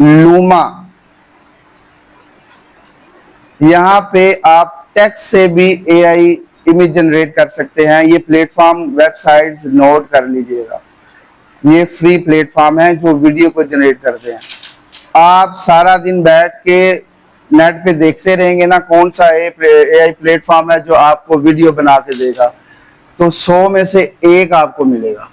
Luma. यहाँ पे आप टेक्स्ट से भी एआई इमेज जनरेट कर सकते हैं। ये प्लेटफॉर्म वेबसाइट्स नोट कर लीजिएगा, ये फ्री प्लेटफॉर्म है जो वीडियो को जनरेट करते हैं। आप सारा दिन बैठ के नेट पे देखते रहेंगे ना कौन सा एआई प्लेटफॉर्म है जो आपको वीडियो बना के देगा, तो 100 में से 1 आपको मिलेगा।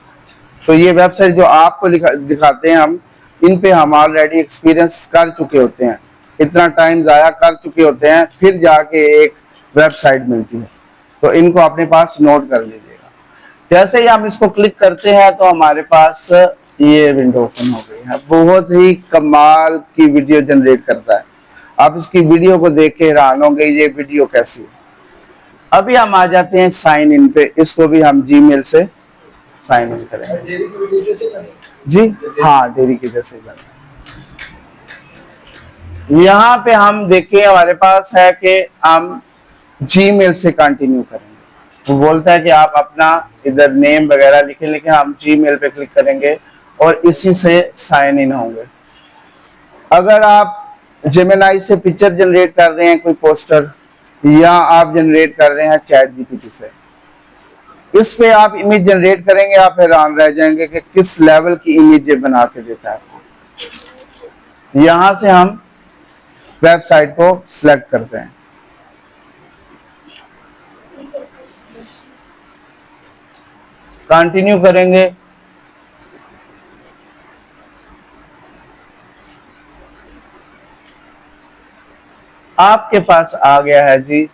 तो ये वेबसाइट जो आपको दिखाते हैं हम, इन पे हम ऑलरेडी एक्सपीरियंस कर चुके होते हैं, इतना टाइम ज़ाया कर चुके होते हैं, फिर जाके एक वेबसाइट मिलती है। तो इनको अपने पास नोट कर लीजिएगा। जैसे ही हम इसको क्लिक करते हैं तो हमारे पास ये विंडो ओपन हो गई है। बहुत ही कमाल की वीडियो जनरेट करता है। आप इसकी वीडियो को देख के हैरान होंगे ये वीडियो कैसी है। अभी हम आ जाते हैं साइन इन पे। इसको भी हम जीमेल से साइन इन करेंगे। जी हाँ, डेरी की जैसे यहाँ पे हम देखिए हमारे पास है कि हम जीमेल से कंटिन्यू करेंगे। वो बोलता है कि आप अपना इधर नेम वगैरह लिखें, लेकिन हम जीमेल पे क्लिक करेंगे और इसी से साइन इन होंगे। अगर आप जेमिनी से पिक्चर जनरेट कर रहे हैं, कोई पोस्टर, या आप जनरेट कर रहे हैं चैट जीपीटी से, इस पे आप इमेज जनरेट करेंगे, आप हैरान रह जाएंगे कि किस लेवल की इमेज बना के देता है आपको। यहां से हम वेबसाइट को सिलेक्ट करते हैं, कंटिन्यू करेंगे। आपके पास आ गया है जी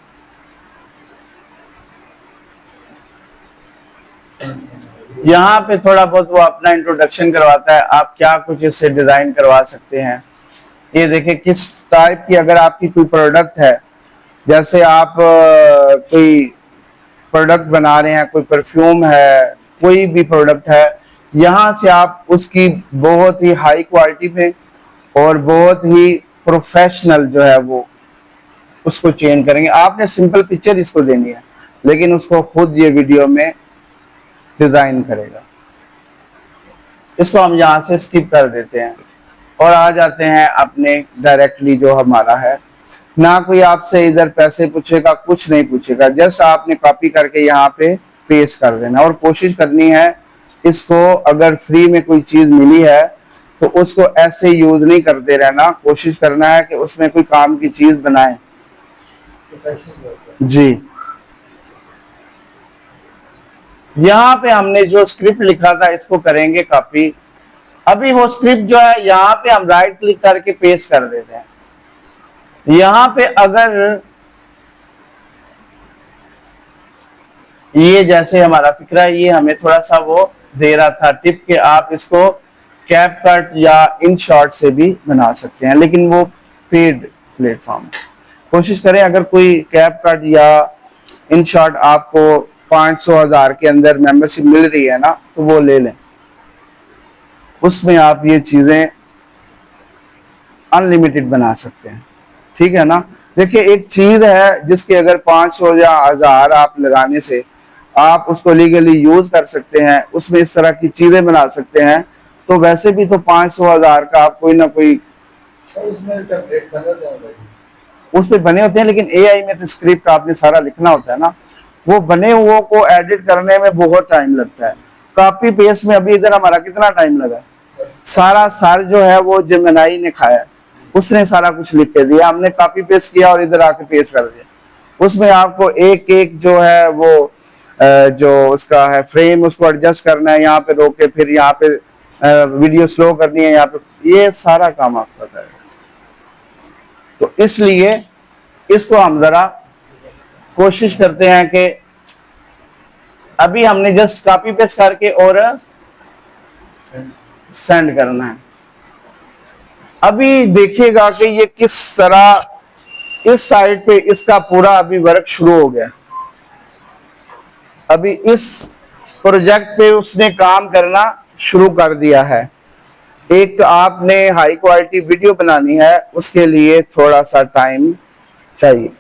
यहाँ पे थोड़ा बहुत वो अपना इंट्रोडक्शन करवाता है, आप क्या कुछ इससे डिजाइन करवा सकते हैं। ये देखिए किस टाइप की, अगर आपकी कोई प्रोडक्ट है, जैसे आप कोई प्रोडक्ट बना रहे हैं, कोई परफ्यूम है, कोई भी प्रोडक्ट है, यहाँ से आप उसकी बहुत ही हाई क्वालिटी में और बहुत ही प्रोफेशनल जो है वो उसको चेंज करेंगे। आपने सिंपल पिक्चर इसको देनी है, लेकिन उसको खुद ये वीडियो में डिजाइन करेगा। इसको हम यहाँ से स्किप कर देते हैं और आ जाते हैं अपने डायरेक्टली जो हमारा है। ना कोई आपसे इधर पैसे पूछेगा, कुछ नहीं पूछेगा, जस्ट आपने कॉपी करके यहाँ पे पेस्ट कर देना और कोशिश करनी है इसको, अगर फ्री में कोई चीज मिली है तो उसको ऐसे यूज नहीं करते रहना, कोशिश करना है कि उसमें कोई काम की चीज बनाए जी। यहाँ पे हमने जो स्क्रिप्ट लिखा था इसको करेंगे कॉपी। अभी वो स्क्रिप्ट जो है यहाँ पे हम राइट क्लिक करके पेस्ट कर देते हैं। यहाँ पे अगर ये जैसे हमारा फिक्रा है, ये हमें थोड़ा सा वो दे रहा था टिप के आप इसको कैपकट या InShot से भी बना सकते हैं, लेकिन वो पेड प्लेटफॉर्म। कोशिश करें अगर कोई कैपकट या InShot आपको 500,000 के अंदर मेंबरशिप मिल रही है ना, तो वो ले लें, उसमें आप ये चीजें अनलिमिटेड बना सकते हैं। ठीक है ना। देखिए एक चीज है जिसके अगर 500 या 1000 आप लगाने से आप उसको लीगली यूज कर सकते हैं, उसमें इस तरह की चीजें बना सकते हैं, तो वैसे भी तो 500,000 का आप कोई ना कोई उसमें बने होते हैं, लेकिन एआई में तो स्क्रिप्ट आपने सारा लिखना होता है ना, वो बने हुए को एडिट करने में बहुत टाइम लगता है। कॉपी पेस्ट में अभी इधर हमारा कितना टाइम लगा, सारा सार जो है वो जेमिनी ने खाया, उसने सारा कुछ लिख के दिया, हमने कॉपी पेस्ट किया और इधर आके पेस्ट कर दिया। उसमें आपको एक एक जो है वो जो उसका है फ्रेम उसको एडजस्ट करना है, यहाँ पे रोक के फिर यहाँ पे वीडियो स्लो करनी है, यहाँ पे ये सारा काम आपका करेगा। तो इसलिए इसको हम जरा कोशिश करते हैं कि अभी हमने जस्ट कॉपी पेस्ट करके और सेंड करना है। अभी देखिएगा कि ये किस तरह इस साइड पे इसका पूरा अभी वर्क शुरू हो गया। अभी इस प्रोजेक्ट पे उसने काम करना शुरू कर दिया है। एक आपने हाई क्वालिटी वीडियो बनानी है, उसके लिए थोड़ा सा टाइम चाहिए,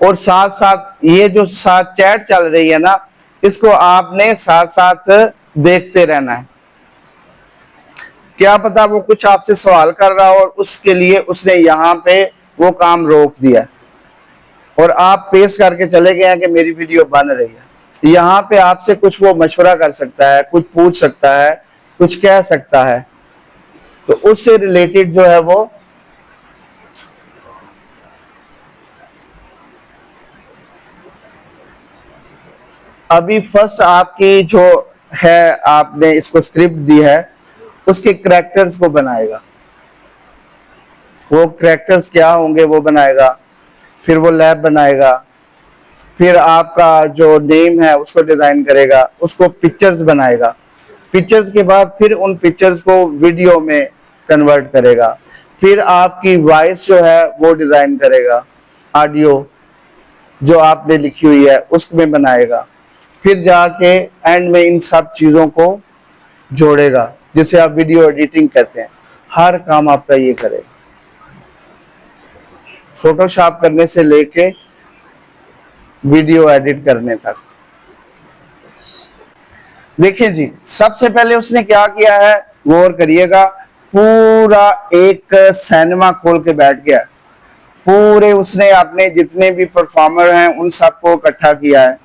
और साथ साथ ये जो साथ चैट चल रही है ना, इसको आपने साथ साथ देखते रहना है क्या पता वो कुछ आपसे सवाल कर रहा हो और उसके लिए उसने यहाँ पे वो काम रोक दिया और आप पेश करके चले गए हैं कि मेरी वीडियो बन रही है। यहाँ पे आपसे कुछ वो मशवरा कर सकता है, कुछ पूछ सकता है, कुछ कह सकता है, तो उससे रिलेटेड जो है वो अभी फर्स्ट आपकी जो है, आपने इसको स्क्रिप्ट दी है, उसके करैक्टर्स को बनाएगा। वो करैक्टर्स क्या होंगे वो बनाएगा, फिर वो लैब बनाएगा, फिर आपका जो नेम है उसको डिजाइन करेगा, उसको पिक्चर्स बनाएगा, पिक्चर्स के बाद फिर उन पिक्चर्स को वीडियो में कन्वर्ट करेगा, फिर आपकी वॉइस जो है वो डिजाइन करेगा, ऑडियो जो आपने लिखी हुई है उसमें बनाएगा, फिर जाके एंड में इन सब चीजों को जोड़ेगा, जिसे आप वीडियो एडिटिंग कहते हैं। हर काम आपका ये करेगा, फोटोशॉप करने से लेके वीडियो एडिट करने तक। देखिए जी, सबसे पहले उसने क्या किया है, गौर करिएगा, पूरा एक सिनेमा खोल के बैठ गया। पूरे उसने अपने जितने भी परफॉर्मर हैं उन सबको इकट्ठा किया है।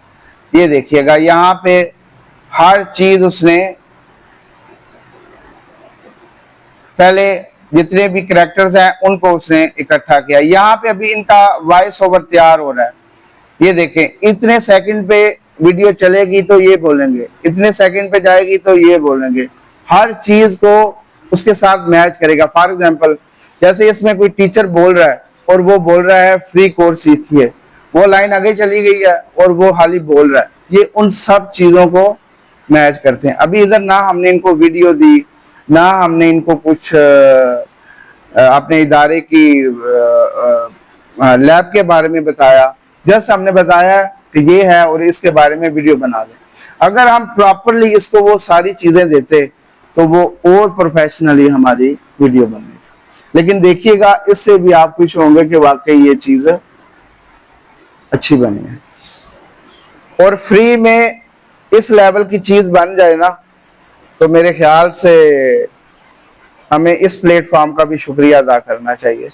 ये देखिएगा, यहाँ पे हर चीज उसने पहले जितने भी कैरेक्टर्स हैं उनको उसने इकट्ठा किया। यहाँ पे अभी इनका वॉइस ओवर तैयार हो रहा है। ये देखें, इतने सेकंड पे वीडियो चलेगी तो ये बोलेंगे, इतने सेकंड पे जाएगी तो ये बोलेंगे, हर चीज को उसके साथ मैच करेगा। फॉर एग्जांपल, जैसे इसमें कोई टीचर बोल रहा है और वो बोल रहा है फ्री कोर्स सीखिए, वो लाइन आगे चली गई है और वो हाली बोल रहा है, ये उन सब चीजों को मैच करते हैं। अभी इधर ना हमने इनको वीडियो दी, ना हमने इनको कुछ अपने इदारे की लैब के बारे में बताया, जस्ट हमने बताया कि ये है और इसके बारे में वीडियो बना दें। अगर हम प्रॉपरली इसको वो सारी चीजें देते तो वो और प्रोफेशनली हमारी वीडियो बनती। लेकिन देखिएगा, इससे भी आप खुश होंगे कि वाकई ये चीज अच्छी बनी है। और फ्री में इस लेवल की चीज बन जाए ना, तो मेरे ख्याल से हमें इस प्लेटफॉर्म का भी शुक्रिया अदा करना चाहिए,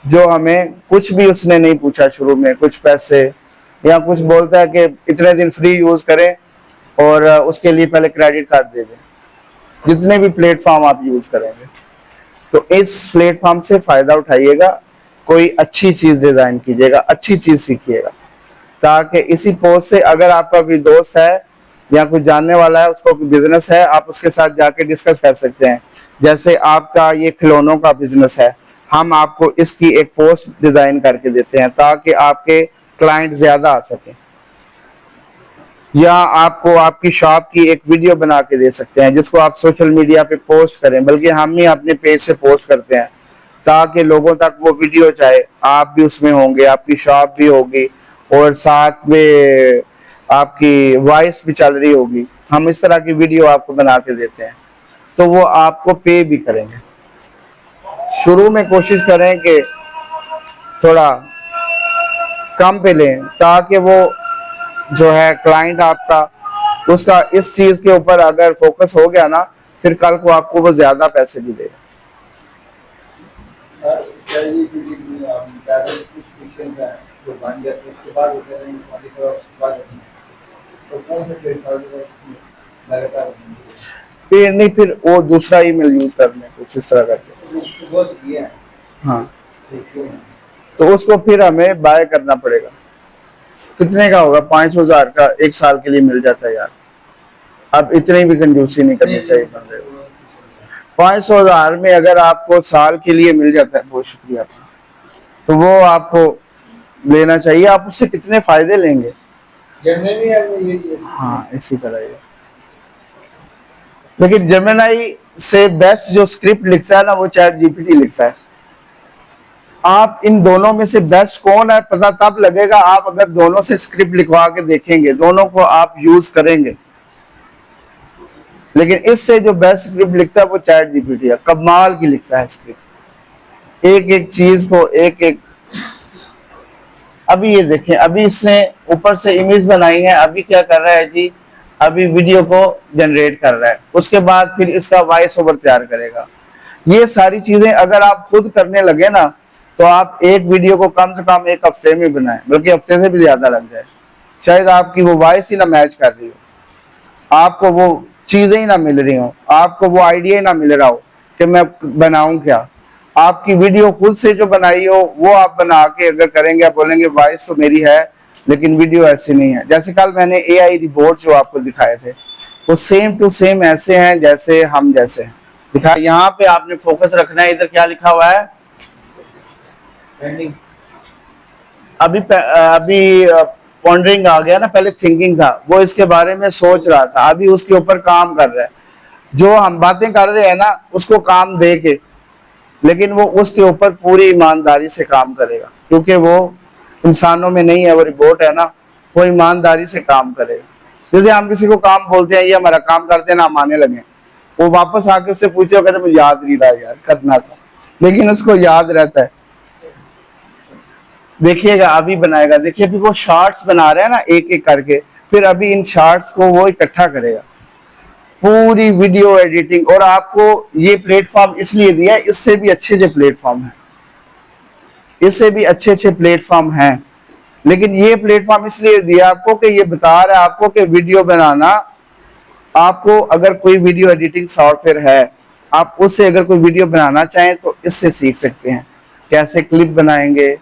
जो हमें कुछ भी उसने नहीं पूछा शुरू में, कुछ पैसे या कुछ बोलता है कि इतने दिन फ्री यूज करें और उसके लिए पहले क्रेडिट कार्ड दे दें। जितने भी प्लेटफॉर्म आप यूज करेंगे, तो इस प्लेटफॉर्म से फायदा उठाइएगा, कोई अच्छी चीज डिजाइन कीजिएगा, अच्छी चीज सीखिएगा, ताकि इसी पोस्ट से अगर आपका कोई दोस्त है या कुछ जानने वाला है, उसको बिजनेस है, आप उसके साथ जाके डिस्कस कर सकते हैं। जैसे आपका ये खिलौनों का बिजनेस है, हम आपको इसकी एक पोस्ट डिजाइन करके देते हैं ताकि आपके क्लाइंट ज्यादा आ सके, या आपको आपकी शॉप की एक वीडियो बना के दे सकते हैं जिसको आप सोशल मीडिया पे पोस्ट करें, बल्कि हम ही अपने पेज से पोस्ट करते हैं ताकि लोगों तक वो वीडियो जाए, आप भी उसमें होंगे, आपकी शॉप भी होगी और साथ में आपकी वॉइस भी चल रही होगी। हम इस तरह की वीडियो आपको बना के देते हैं, तो वो आपको पे भी करेंगे। शुरू में कोशिश करें कि थोड़ा कम पे लें, ताकि वो जो है क्लाइंट आपका, उसका इस चीज के ऊपर अगर फोकस हो गया ना, फिर कल को आपको वो ज्यादा पैसे भी देगा। फिर नहीं, फिर वो दूसरा ईमेल यूज कर लें कुछ इस तरह करके। हाँ, तो उसको फिर हमें बाय करना पड़ेगा। कितने का होगा? 5,000 का 1 साल के लिए मिल जाता है यार। अब इतनी भी कंजूसी नहीं करनी चाहिए बंदे को। 500,000 में अगर आपको साल के लिए मिल जाता है, बहुत शुक्रिया, तो वो आपको लेना चाहिए। आप उससे कितने फायदे लेंगे? हाँ, इसी तरह है। लेकिन जेमिनी से बेस्ट जो स्क्रिप्ट लिखता है ना, वो चैट जीपीटी लिखता है। आप इन दोनों में से बेस्ट कौन है पता तब लगेगा आप अगर दोनों से स्क्रिप्ट लिखवा के देखेंगे, दोनों को आप यूज करेंगे। लेकिन इससे जो बेस्ट स्क्रिप्ट लिखता है वो चैट जीपीटी है, कमाल की लिखता है स्क्रिप्ट, एक एक चीज को एक एक। अभी ये देखें, अभी इसने ऊपर से इमेज बनाई है, अभी क्या कर रहा है जी, अभी वीडियो को जनरेट कर रहा है, उसके बाद फिर इसका वॉइस ओवर तैयार करेगा, ये सारी चीजें अगर आप खुद करने लगे ना, तो आप एक वीडियो को कम से कम एक हफ्ते में बनाएं, बल्कि हफ्ते से भी ज्यादा लग जाए। शायद आपकी वो वॉइस ही ना मैच कर रही हो, आपको वो चीजें ही ना मिल रही हो, आपको वो आइडिया ही ना मिल रहा हो कि मैं बनाऊं क्या। आपकी वीडियो खुद से जो बनाई हो वो आप बना के अगर करेंगे, आप बोलेंगे वॉइस तो मेरी है लेकिन वीडियो ऐसी नहीं है। जैसे कल मैंने एआई रिपोर्ट जो आपको दिखाए थे, वो सेम टू सेम ऐसे हैं जैसे हम जैसे हैं दिखा। यहाँ पे आपने फोकस रखना है। इधर क्या लिखा हुआ है? अभी पॉन्डरिंग आ गया ना, पहले थिंकिंग था, वो इसके बारे में सोच रहा था, अभी उसके ऊपर काम कर रहा है। जो हम बातें कर रहे हैं ना, उसको काम दे के, लेकिन वो उसके ऊपर पूरी ईमानदारी से काम करेगा, क्योंकि वो इंसानों में नहीं है, वो रिपोर्ट है ना, वो ईमानदारी से काम करेगा। जैसे हम किसी को काम बोलते हैं, ये हमारा काम करते हैं ना, हम आने लगे, वो वापस आके उससे पूछे, वो कहते मुझे याद नहीं रहा यार, करना था, लेकिन उसको याद रहता है। देखिएगा अभी बनाएगा, देखिए अभी वो शॉर्ट्स बना रहे हैं ना एक एक करके, फिर अभी इन शॉर्ट्स को वो इकट्ठा करेगा, पूरी वीडियो एडिटिंग। और आपको ये प्लेटफॉर्म इसलिए दिया है, इससे भी अच्छे जो प्लेटफॉर्म है, इससे भी अच्छे अच्छे प्लेटफॉर्म हैं, लेकिन ये प्लेटफॉर्म इसलिए दिया आपको कि ये बता रहा है आपको कि वीडियो बनाना, आपको अगर कोई वीडियो एडिटिंग सॉफ्टवेयर है, आप उससे अगर कोई वीडियो बनाना चाहें तो इससे सीख सकते हैं, कैसे क्लिप बनाएंगे,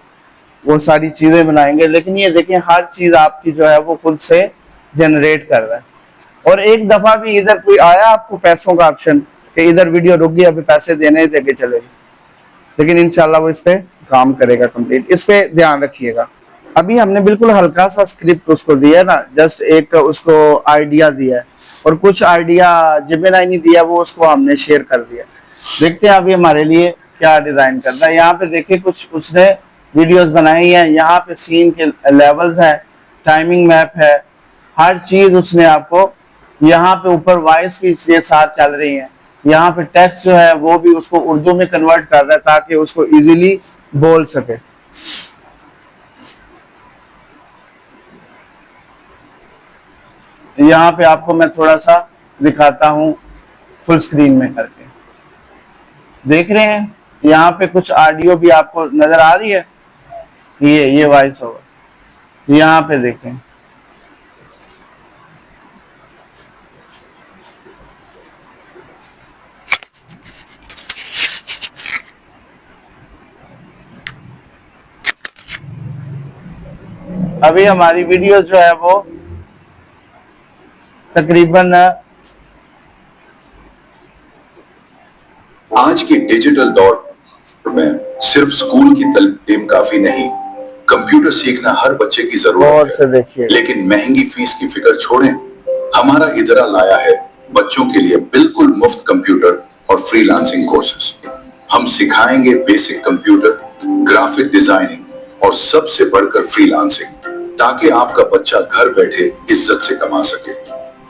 वो सारी चीजें बनाएंगे। लेकिन ये देखिए हर चीज आपकी जो है वो खुद से जनरेट कर रहा है। और एक दफा भी इधर कोई आया आपको पैसों का ऑप्शन कि इधर वीडियो रुक गई, अभी पैसे देने देके चलेगी, लेकिन इंशाल्लाह वो इस पे काम करेगा कंप्लीट। इस पे ध्यान रखिएगा। अभी हमने बिल्कुल हल्का सा स्क्रिप्ट उसको दिया ना, जस्ट एक उसको आइडिया दिया है, और कुछ आइडिया जेमिनी नहीं दिया, वो उसको हमने शेयर कर दिया। देखते हैं अभी हमारे लिए क्या डिजाइन करना है। यहाँ पे देखिए कुछ उसने वीडियोस बनाई है, यहाँ पे सीन के लेवल्स है, टाइमिंग मैप है, हर चीज उसने आपको, यहाँ पे ऊपर वॉइस भी इसके साथ चल रही है, यहाँ पे टेक्स्ट जो है वो भी उसको उर्दू में कन्वर्ट कर रहा है ताकि उसको इजीली बोल सके। यहाँ पे आपको मैं थोड़ा सा दिखाता हूँ फुल स्क्रीन में करके, देख रहे हैं यहाँ पे कुछ ऑडियो भी आपको नजर आ रही है, ये वॉइस ओवर, यहाँ पे देखें अभी हमारी वीडियो जो है वो तकरीबन आज के डिजिटल दौर में सिर्फ स्कूल की तालीम काफी नहीं, कंप्यूटर सीखना हर बच्चे की जरूरत है। लेकिन महंगी फीस की फिक्र छोड़ें, हमारा इदरा लाया है बच्चों के लिए बिल्कुल मुफ्त कंप्यूटर और फ्रीलांसिंग कोर्सेज। हम सिखाएंगे बेसिक कंप्यूटर, ग्राफिक डिजाइनिंग और सबसे बढ़कर फ्रीलांसिंग, ताकि आपका बच्चा घर बैठे इज्जत से कमा सके।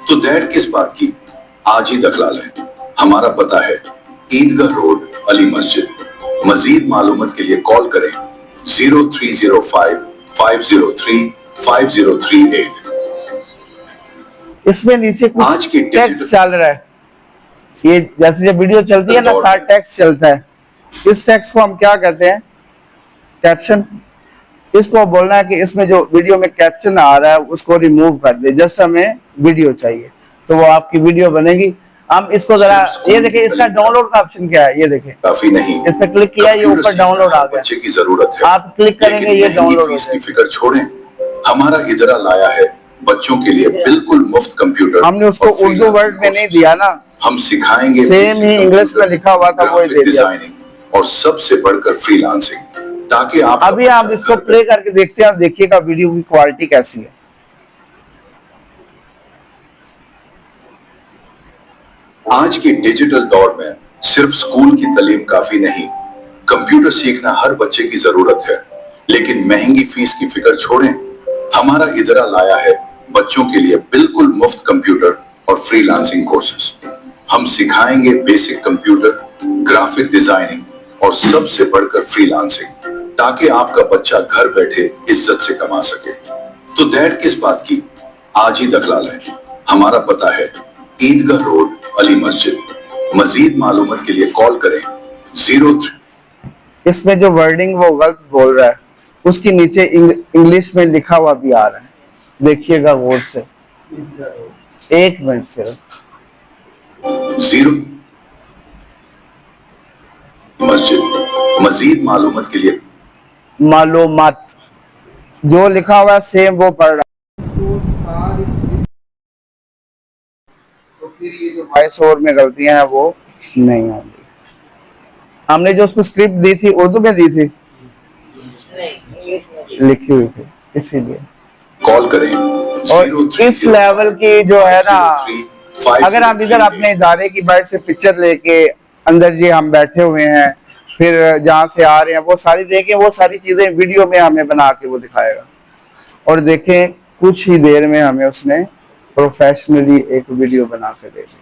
तो देर किस बात की, आज ही दखला लें। हमारा पता है ईदगाह रोड, अली मस्जिद। मजीद मालूमात के लिए कॉल करें 0305 503 5038। इसमें नीचे कुछ आज की टेक्स्ट चल रहा है, ये जैसे जब वीडियो चलती है ना, सारा टेक्स्ट चलता है। इस टेक्स्ट को हम क्या कहते हैं? कैप्शन। इसको बोलना है कि इसमें जो वीडियो में कैप्शन आ रहा है उसको रिमूव कर दे, जस्ट हमें वीडियो चाहिए, तो वो आपकी वीडियो बनेगी। हम इसको जरा ये देखिए, इसका डाउनलोड का ऑप्शन क्या है, ये देखिए, काफी नहीं, इस पे क्लिक किया, ये ऊपर डाउनलोड आ गया। बच्चे की जरूरत है, आप क्लिक करेंगे ये डाउनलोड हो जाएगा। की फिक्र छोड़ें, हमारा इदरा लाया है बच्चों के लिए बिल्कुल मुफ्त कंप्यूटर। हमने उसको उर्दू वर्ड में नहीं दिया ना, हम सिखाएंगे सेम ही इंग्लिश में लिखा हुआ था वो दे दिया, और सबसे बढ़कर फ्रीलांसिंग, ताकि आप अभी आप इसको प्ले करके देखते हैं, देखिएगा वीडियो की क्वालिटी कैसी है। आज के डिजिटल दौर में सिर्फ स्कूल की तालीम काफी नहीं, कंप्यूटर सीखना हर बच्चे की जरूरत है। लेकिन महंगी फीस की फिक्र छोड़ें, हमारा इदरा लाया है बच्चों के लिए बिल्कुल मुफ्त कंप्यूटर और फ्रीलांसिंग कोर्सेज। हम सिखाएंगे बेसिक कंप्यूटर, ग्राफिक डिजाइनिंग और सबसे बढ़कर फ्रीलांसिंग, ताकि आपका बच्चा घर बैठे इज्जत से कमा सके। तो देर किस बात की, आज ही दखला लें। हमारा पता है ईदगाह रोड, अली मस्जिद। मजीद मालूमात के लिए कॉल करें 03 इसमें जो वर्डिंग वो गलत बोल रहा है, उसके नीचे इंग्लिश में लिखा हुआ भी आ रहा है, देखिएगा गौर से। 1 मिनट सिर्फ। 0 मस्जिद। मजीद मालूमात के लिए मालूमात जो लिखा हुआ है सेम वो पढ़ रहा है। तो फिर ये जो वॉइस ओवर में गलतियां हैं वो नहीं होंगी। हमने जो उसको स्क्रिप्ट दी थी उर्दू में दी थी, लिखी हुई थी, इसीलिए। कॉल करें। और इस लेवल की जो है ना, अगर हम इधर अपने इदारे की बाइट से पिक्चर लेके अंदर जी हम बैठे हुए हैं, फिर जहाँ से आ रहे हैं वो सारी देखें, वो सारी चीजें वीडियो में हमें बना के वो दिखाएगा। और देखें कुछ ही देर में हमें उसने प्रोफेशनली एक वीडियो बना के दे दी।